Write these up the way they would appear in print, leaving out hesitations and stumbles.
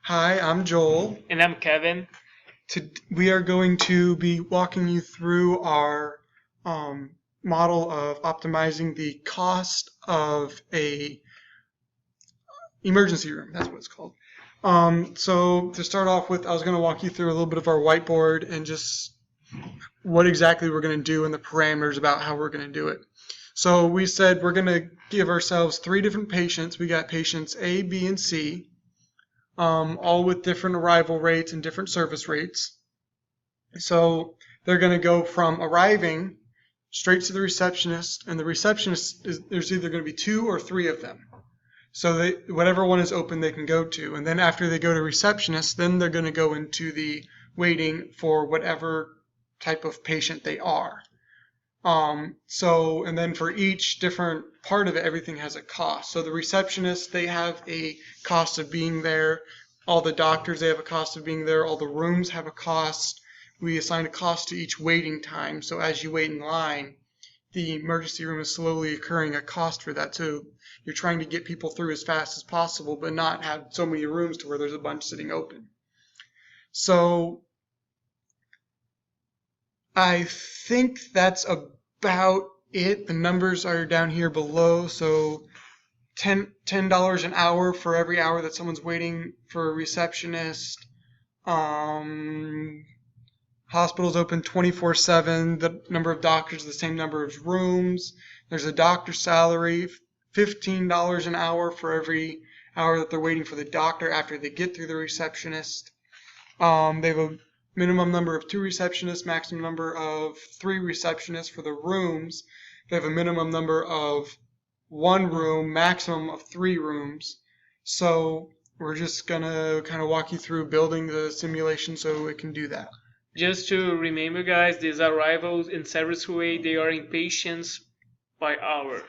Hi, I'm Joel. And I'm Kevin. We are going to be walking you through our model of optimizing the cost of a emergency room. That's what it's called. So to start off with, I was going to walk you through a little bit of our whiteboard and just what exactly we're going to do and the parameters about how we're going to do it. So we said we're going to give ourselves 3 different patients. We got patients A, B, and C. All with different arrival rates and different service rates. So they're going to go from arriving straight to the receptionist, and the receptionist there's either going to be 2 or 3 of them. So whatever one is open, they can go to. And then after they go to receptionist, then they're going to go into the waiting for whatever type of patient they are. And then for each different part of it, everything has a cost. So the receptionists, they have a cost of being there. All the doctors, they have a cost of being there. All the rooms have a cost. We assign a cost to each waiting time. So as you wait in line, the emergency room is slowly incurring a cost for that. So you're trying to get people through as fast as possible, but not have so many rooms to where there's a bunch sitting open. So I think that's about it. The numbers are down here below. So $10 an hour for every hour that someone's waiting for a receptionist. Hospitals open 24/7. The number of doctors, the same number of rooms. There's a doctor's salary, $15 an hour for every hour that they're waiting for the doctor after they get through the receptionist. They have a minimum number of 2 receptionists, maximum number of 3 receptionists for the rooms. They have a minimum number of 1 room, maximum of 3 rooms. So we're just going to kind of walk you through building the simulation so it can do that. Just to remember, guys, these arrivals in service way, they are in patients by hour.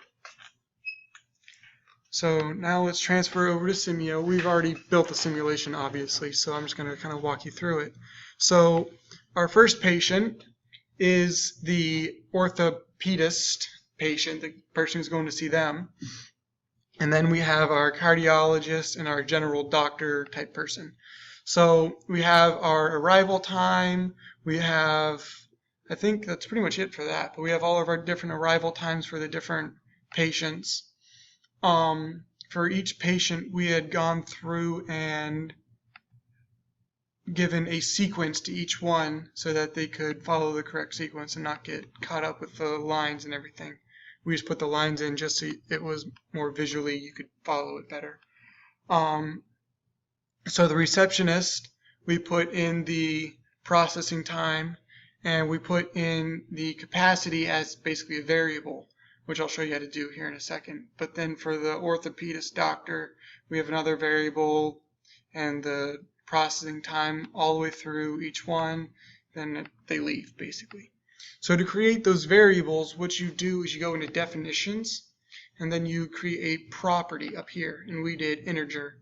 So now let's transfer over to Simio. We've already built the simulation, obviously, so I'm just going to kind of walk you through it. So our first patient is the orthopedist patient, the person who's going to see them. And then we have our cardiologist and our general doctor type person. So we have our arrival time. We have, I think that's pretty much it for that, but we have all of our different arrival times for the different patients. For each patient, we had gone through and given a sequence to each one so that they could follow the correct sequence and not get caught up with the lines and everything. We just put the lines in just so it was more visually, you could follow it better. So the receptionist, we put in the processing time, and we put in the capacity as basically a variable, which I'll show you how to do here in a second. But then for the orthopedist doctor, we have another variable and the processing time all the way through each one, then they leave basically. So to create those variables, what you do is you go into definitions and then you create a property up here, and we did integer.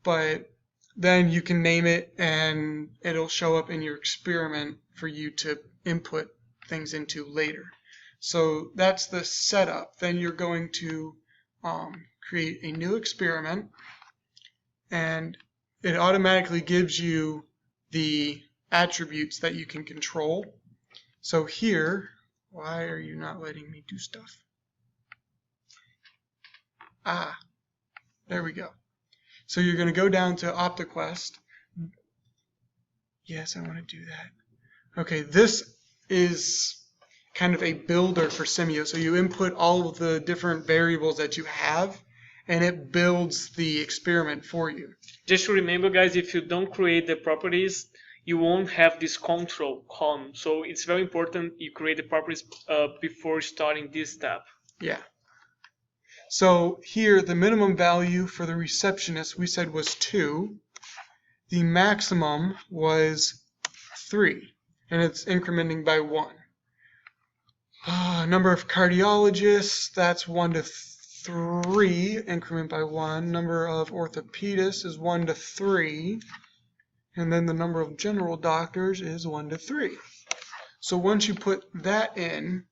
But then you can name it and it'll show up in your experiment for you to input things into later. So that's the setup. Then you're going to create a new experiment, and it automatically gives you the attributes that you can control. So here, why are you not letting me do stuff? There we go. So you're going to go down to OptiQuest. Yes, I want to do that. Okay, this is kind of a builder for Simio. So you input all of the different variables that you have, and it builds the experiment for you. Just remember, guys, if you don't create the properties, you won't have this control column. So it's very important you create the properties before starting this step. Yeah. So here, the minimum value for the receptionist we said was 2. The maximum was 3, and it's incrementing by 1. Number of cardiologists, that's 1 to 3, increment by 1. Number of orthopedists is 1 to 3. And then the number of general doctors is 1 to 3. So once you put that in,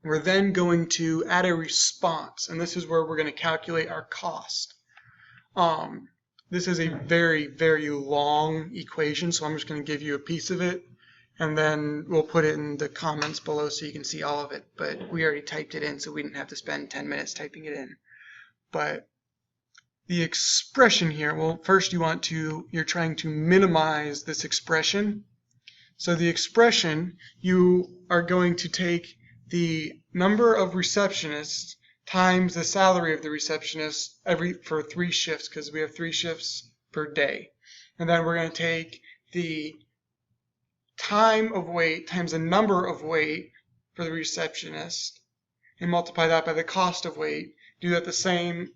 we're then going to add a response, and this is where we're going to calculate our cost. this is a very, very long equation, so I'm just going to give you a piece of it, and then we'll put it in the comments below so you can see all of it. But we already typed it in, so we didn't have to spend 10 minutes typing it in. But the expression here, well, first you're trying to minimize this expression. So the expression, you are going to take the number of receptionists times the salary of the receptionist for 3 shifts, because we have 3 shifts per day. And then we're going to take the time of wait times the number of wait for the receptionist and multiply that by the cost of wait. Do that the same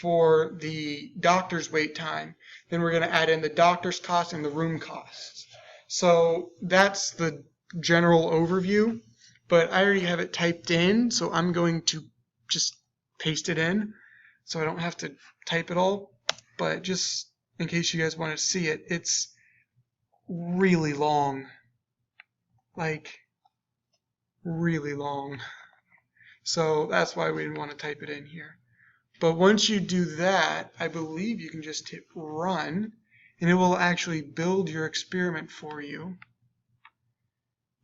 for the doctor's wait time. Then we're going to add in the doctor's cost and the room costs. So that's the general overview, but I already have it typed in, so I'm going to just paste it in so I don't have to type it all. But just in case you guys want to see it, it's really long, like really long. So that's why we didn't want to type it in here. But once you do that, I believe you can just hit run, and it will actually build your experiment for you.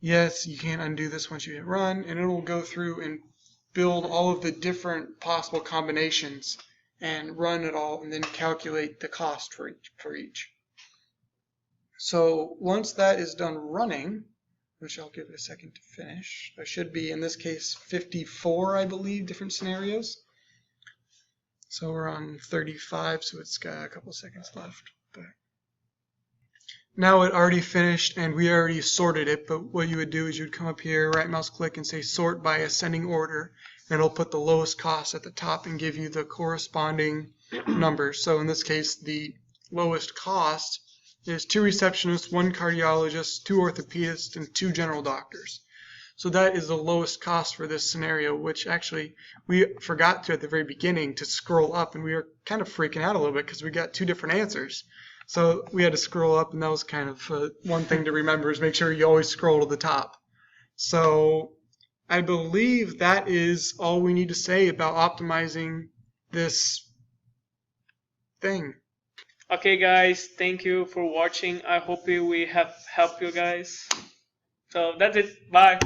Yes, you can't undo this once you hit run, and it will go through and build all of the different possible combinations and run it all and then calculate the cost for each. So once that is done running, which I'll give it a second to finish, there should be, in this case, 54, I believe, different scenarios. So we're on 35, so it's got a couple seconds left. But now it already finished, and we already sorted it, but what you would do is you'd come up here, right mouse click, and say sort by ascending order, and it'll put the lowest cost at the top and give you the corresponding numbers. So in this case, the lowest cost is 2 receptionists, 1 cardiologist, 2 orthopedists, and 2 general doctors. So that is the lowest cost for this scenario, which actually we forgot to at the very beginning to scroll up, and we were kind of freaking out a little bit because we got 2 different answers. So we had to scroll up, and that was kind of one thing to remember, is make sure you always scroll to the top. So I believe that is all we need to say about optimizing this thing. Okay guys, thank you for watching. I hope we have helped you guys. So that's it. Bye.